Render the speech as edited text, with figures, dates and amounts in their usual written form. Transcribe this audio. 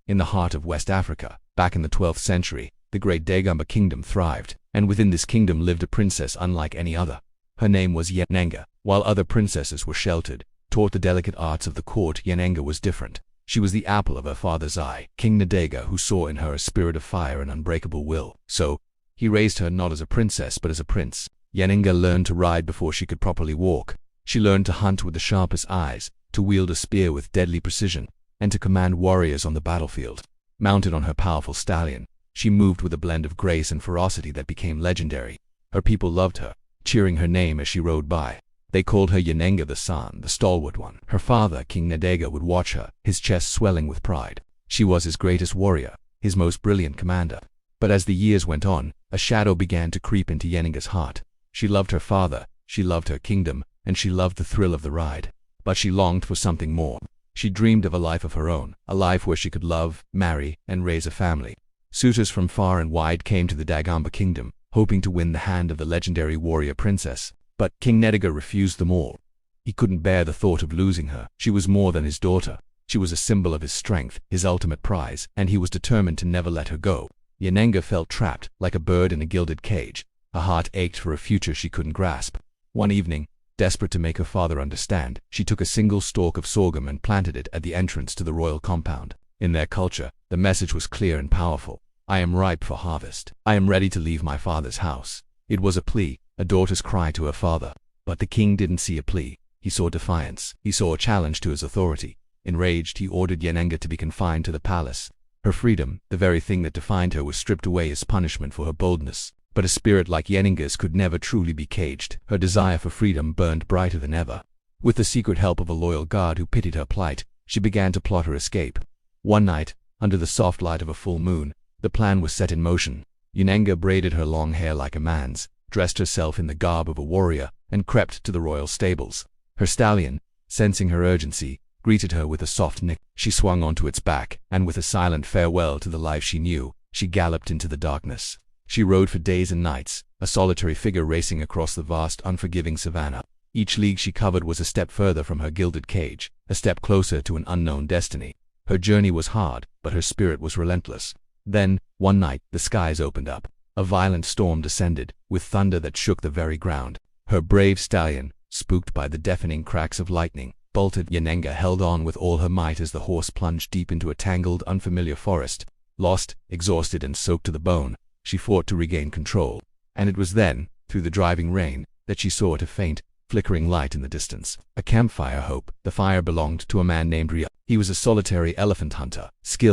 In the heart of West Africa, back in the 12th century, the great Dagomba kingdom thrived, and within this kingdom lived a princess unlike any other. Her name was Yenenga. While other princesses were sheltered, taught the delicate arts of the court, Yenenga was different. She was the apple of her father's eye, King Ndega, who saw in her a spirit of fire and unbreakable will. So, he raised her not as a princess but as a prince. Yenenga learned to ride before she could properly walk. She learned to hunt with the sharpest eyes, to wield a spear with deadly precision, and to command warriors on the battlefield. Mounted on her powerful stallion, she moved with a blend of grace and ferocity that became legendary. Her people loved her, cheering her name as she rode by. They called her Yenenga the Sun, the stalwart one. Her father, King Ndega, would watch her, his chest swelling with pride. She was his greatest warrior, his most brilliant commander. But as the years went on, a shadow began to creep into Yenenga's heart. She loved her father, she loved her kingdom, and she loved the thrill of the ride. But she longed for something more. She dreamed of a life of her own, a life where she could love, marry, and raise a family. Suitors from far and wide came to the Dagomba kingdom, hoping to win the hand of the legendary warrior princess. But King Ndega refused them all. He couldn't bear the thought of losing her. She was more than his daughter. She was a symbol of his strength, his ultimate prize, and he was determined to never let her go. Yenenga felt trapped, like a bird in a gilded cage. Her heart ached for a future she couldn't grasp. One evening, desperate to make her father understand, she took a single stalk of sorghum and planted it at the entrance to the royal compound. In their culture, the message was clear and powerful. I am ripe for harvest. I am ready to leave my father's house. It was a plea, a daughter's cry to her father. But the king didn't see a plea. He saw defiance. He saw a challenge to his authority. Enraged, he ordered Yenenga to be confined to the palace. Her freedom, the very thing that defined her, was stripped away as punishment for her boldness. But a spirit like Yenenga's could never truly be caged. Her desire for freedom burned brighter than ever. With the secret help of a loyal guard who pitied her plight, she began to plot her escape. One night, under the soft light of a full moon, the plan was set in motion. Yenenga braided her long hair like a man's, dressed herself in the garb of a warrior, and crept to the royal stables. Her stallion, sensing her urgency, greeted her with a soft nick. She swung onto its back, and with a silent farewell to the life she knew, she galloped into the darkness. She rode for days and nights, a solitary figure racing across the vast, unforgiving savannah. Each league she covered was a step further from her gilded cage, a step closer to an unknown destiny. Her journey was hard, but her spirit was relentless. Then, one night, the skies opened up. A violent storm descended, with thunder that shook the very ground. Her brave stallion, spooked by the deafening cracks of lightning, bolted. Yenenga held on with all her might as the horse plunged deep into a tangled, unfamiliar forest. Lost, exhausted, and soaked to the bone, she fought to regain control. And it was then, through the driving rain, that she saw a faint, flickering light in the distance. A campfire hope. The fire belonged to a man named Ria. He was a solitary elephant hunter, skilled